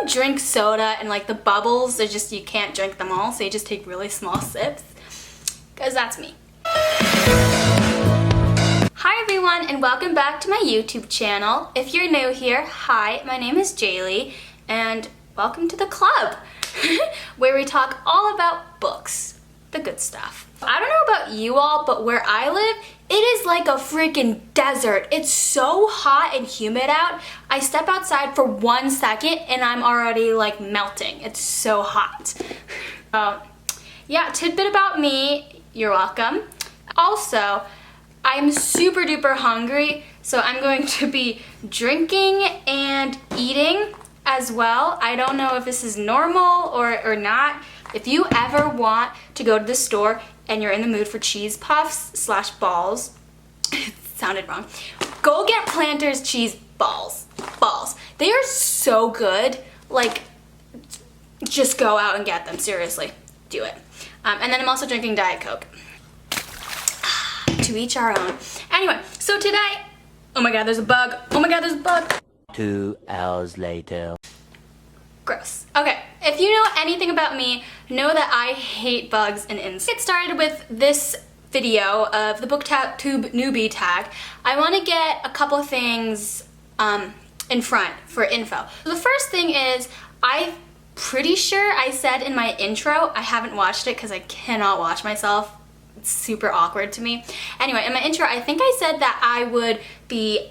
drink soda and like the bubbles are just, you can't drink them all, so you just take really small sips? Because that's me. Hi everyone, and welcome back to my YouTube channel. If you're new here, hi, my name is Jaylee, and welcome to the club, where we talk all about books, the good stuff. I don't know about you all, but where I live, it is like a freaking desert. It's so hot and humid out. I step outside for 1 second and I'm already like melting. It's so hot. Yeah, tidbit about me, you're welcome. Also, I'm super duper hungry, so I'm going to be drinking and eating as well. I don't know if this is normal or not. If you ever want to go to the store and you're in the mood for cheese puffs / balls, it sounded wrong, go get Planters cheese balls. They are so good. Like, just go out and get them, seriously, do it. And then I'm also drinking Diet Coke. To each our own. Anyway, so today, oh my god, there's a bug. Oh my god, there's a bug. 2 hours later. Gross. Okay, if you know anything about me, know that I hate bugs and insects. Get started with this video of the Booktube Newbie Tag. I want to get a couple things in front for info. The first thing is, I'm pretty sure I said in my intro, I haven't watched it because I cannot watch myself. It's super awkward to me. Anyway, in my intro, I think I said that I would be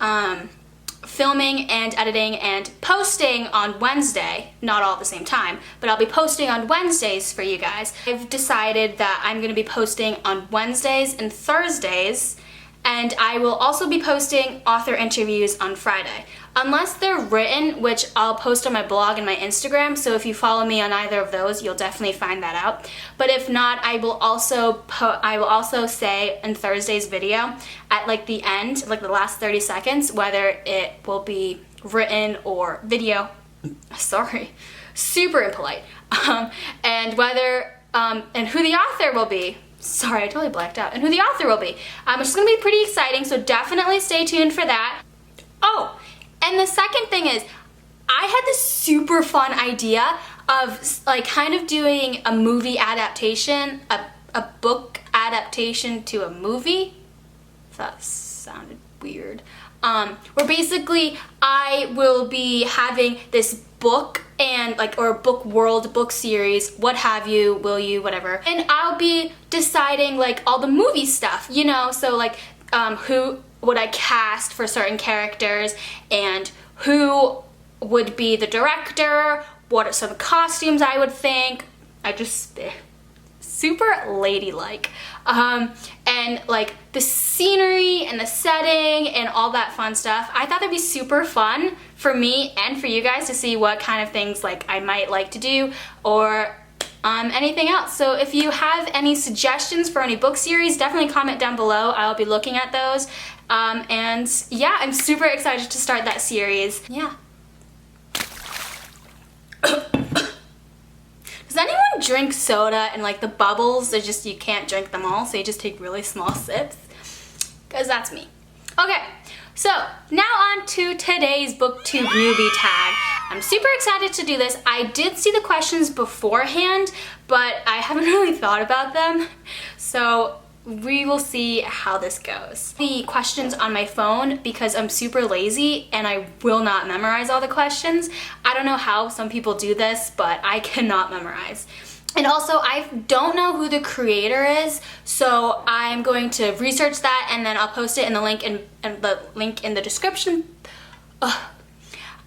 filming and editing and posting on Wednesday, not all at the same time, but I'll be posting on Wednesdays for you guys. I've decided that I'm going to be posting on Wednesdays and Thursdays, and I will also be posting author interviews on Friday. Unless they're written, which I'll post on my blog and my Instagram, so if you follow me on either of those, you'll definitely find that out. But if not, I will also say in Thursday's video at like the end, like the last 30 seconds, whether it will be written or video. Sorry, super impolite. And whether and who the author will be. Sorry, I totally blacked out. And who the author will be. Which is going to be pretty exciting, so definitely stay tuned for that. Oh, and the second thing is, I had this super fun idea of like kind of doing a movie adaptation, a book adaptation to a movie. That sounded weird. Where basically I will be having this book and like, or book world, book series, what have you, will you, whatever. And I'll be deciding like all the movie stuff, you know, so like who would I cast for certain characters and who would be the director, what are some costumes I would think. I just, super ladylike. And like the scenery and the setting and all that fun stuff. I thought that'd be super fun for me and for you guys to see what kind of things like I might like to do or anything else. So if you have any suggestions for any book series, definitely comment down below. I'll be looking at those. And yeah, I'm super excited to start that series. Yeah. Does anyone drink soda and like the bubbles are just, you can't drink them all, so you just take really small sips? Because that's me. Okay, so now on to today's Booktube Newbie Tag. I'm super excited to do this. I did see the questions beforehand, but I haven't really thought about them. So we will see how this goes. The questions on my phone because I'm super lazy and I will not memorize all the questions. I don't know how some people do this, but I cannot memorize. And also, I don't know who the creator is, so I'm going to research that and then I'll post it in the link in the description.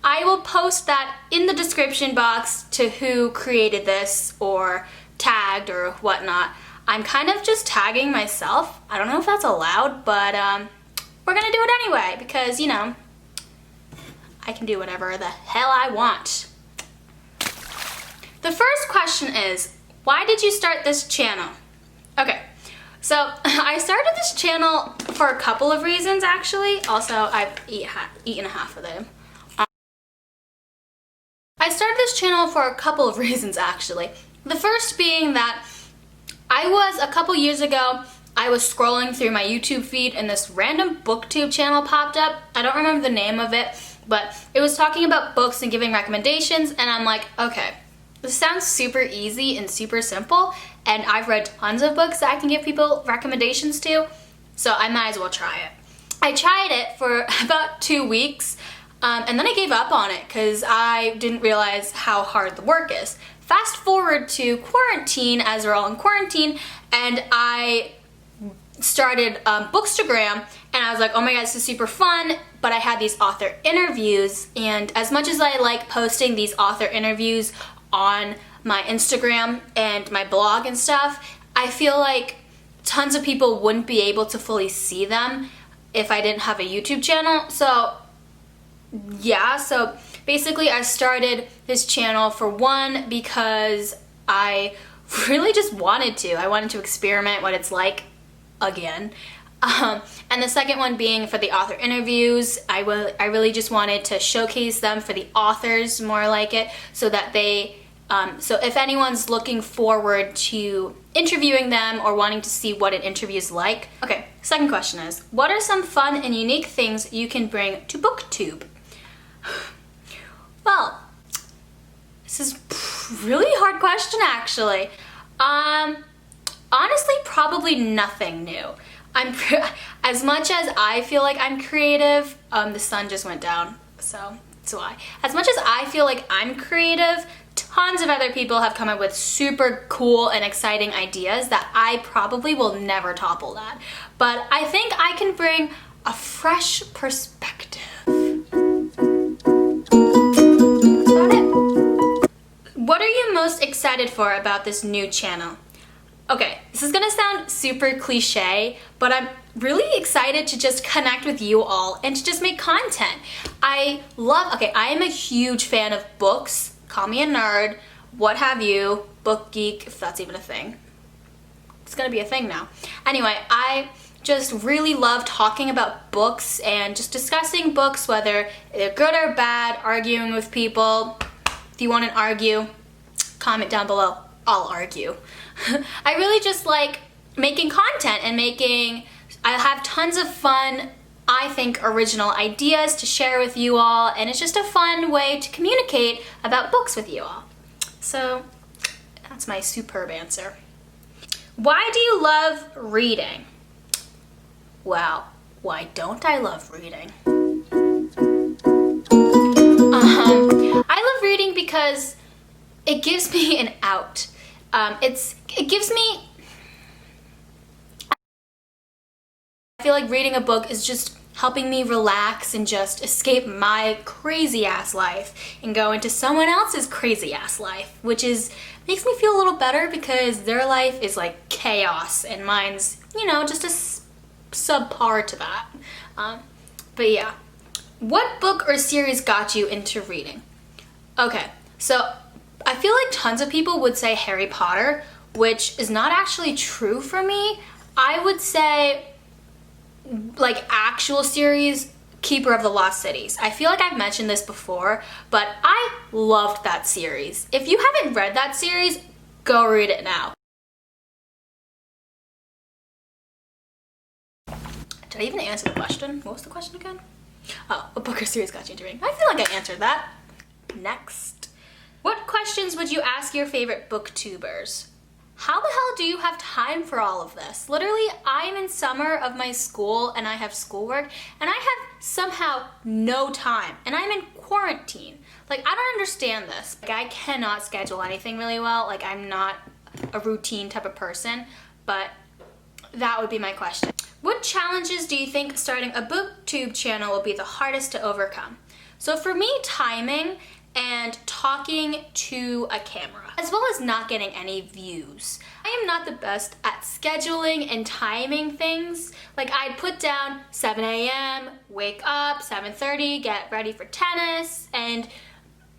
I will post that in the description box to who created this or tagged or whatnot. I'm kind of just tagging myself. I don't know if that's allowed, but we're gonna do it anyway because, you know, I can do whatever the hell I want. The first question is, why did you start this channel? Okay, so I started this channel for a couple of reasons actually. Also, I've eaten half of them. I started this channel for a couple of reasons actually. The first being that a couple years ago, I was scrolling through my YouTube feed and this random booktube channel popped up. I don't remember the name of it, but it was talking about books and giving recommendations, and I'm like, okay, this sounds super easy and super simple, and I've read tons of books that I can give people recommendations to, so I might as well try it. I tried it for about 2 weeks, and then I gave up on it because I didn't realize how hard the work is. Fast forward to quarantine, as we're all in quarantine, and I started Bookstagram, and I was like, oh my god, this is super fun, but I had these author interviews, and as much as I like posting these author interviews on my Instagram and my blog and stuff, I feel like tons of people wouldn't be able to fully see them if I didn't have a YouTube channel. So yeah, so basically I started this channel for one because I really just wanted to. I wanted to experiment what it's like again. And the second one being for the author interviews. I really just wanted to showcase them for the authors, more like it, so that they, so if anyone's looking forward to interviewing them or wanting to see what an interview is like. Okay, second question is, what are some fun and unique things you can bring to Booktube? Well, this is a really hard question actually. Honestly, probably nothing new. As much as I feel like I'm creative, the sun just went down, so that's why. As much as I feel like I'm creative, tons of other people have come up with super cool and exciting ideas that I probably will never topple that. But I think I can bring a fresh perspective. That's it. What are you most excited for about this new channel? Okay, this is gonna sound super cliche, but I'm really excited to just connect with you all and to just make content. I am a huge fan of books. Call me a nerd, what have you, book geek, if that's even a thing. It's gonna be a thing now. Anyway, I just really love talking about books and just discussing books, whether they're good or bad, arguing with people. If you want to argue, comment down below. I'll argue. I really just like making content and I have tons of fun, I think, original ideas to share with you all, and it's just a fun way to communicate about books with you all. So that's my superb answer. Why do you love reading? Well, why don't I love reading? I love reading because it gives me an out. It gives me, I feel like reading a book is just helping me relax and just escape my crazy ass life and go into someone else's crazy ass life, which makes me feel a little better because their life is like chaos and mine's, you know, just a subpar to that. But yeah, what book or series got you into reading? Okay, so I feel like tons of people would say Harry Potter, which is not actually true for me. I would say, like, actual series, Keeper of the Lost Cities. I feel like I've mentioned this before, but I loved that series. If you haven't read that series, go read it now. Did I even answer the question? What was the question again? Oh, what book or series got you into reading? I feel like I answered that. Next. What questions would you ask your favorite booktubers? How the hell do you have time for all of this? Literally, I'm in summer of my school and I have schoolwork and I have somehow no time and I'm in quarantine. Like, I don't understand this. Like, I cannot schedule anything really well. Like, I'm not a routine type of person, but that would be my question. What challenges do you think starting a booktube channel will be the hardest to overcome? So for me, timing and talking to a camera, as well as not getting any views. I am not the best at scheduling and timing things. Like, I'd put down 7 a.m., wake up, 7:30, get ready for tennis, and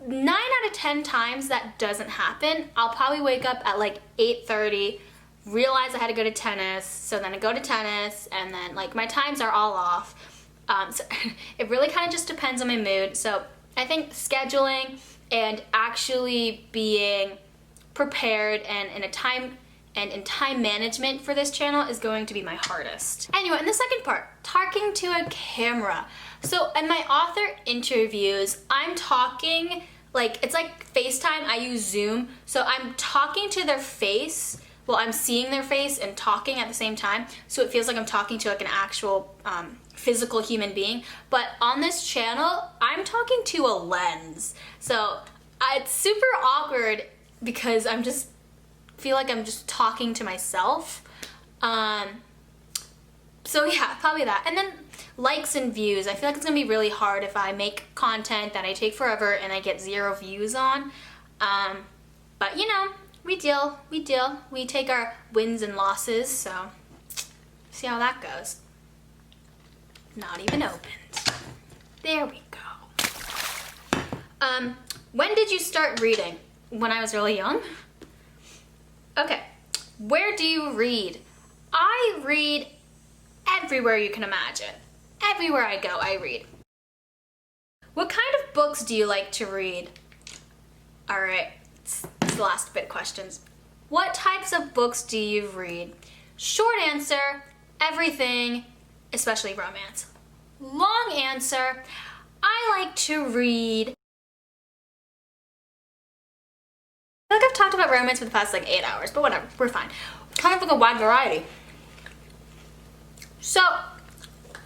9 out of 10 times that doesn't happen. I'll probably wake up at like 8:30, realize I had to go to tennis, so then I go to tennis, and then like my times are all off. So it really kind of just depends on my mood. So I think scheduling and actually being prepared and in time management for this channel is going to be my hardest. Anyway, in the second part, talking to a camera. So in my author interviews, I'm talking, like, it's like FaceTime, I use Zoom, so I'm talking to their face, well, I'm seeing their face and talking at the same time, so it feels like I'm talking to like an actual physical human being. But on this channel, I'm talking to a lens. So it's super awkward because I'm just, feel like I'm just talking to myself. So yeah, probably that. And then likes and views. I feel like it's gonna be really hard if I make content that I take forever and I get 0 views on. But you know, we deal. We take our wins and losses, so see how that goes. Not even opened. There we go. When did you start reading? When I was really young? Okay, where do you read? I read everywhere you can imagine. Everywhere I go, I read. What kind of books do you like to read? All right, it's the last bit questions. What types of books do you read? Short answer, everything, especially romance. Long answer, I like to read. I feel like I've talked about romance for the past like 8 hours, but whatever, we're fine. Kind of like a wide variety. So,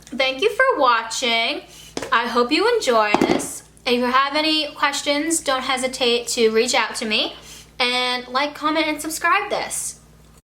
thank you for watching. I hope you enjoy this. If you have any questions, don't hesitate to reach out to me. And like, comment, and subscribe this.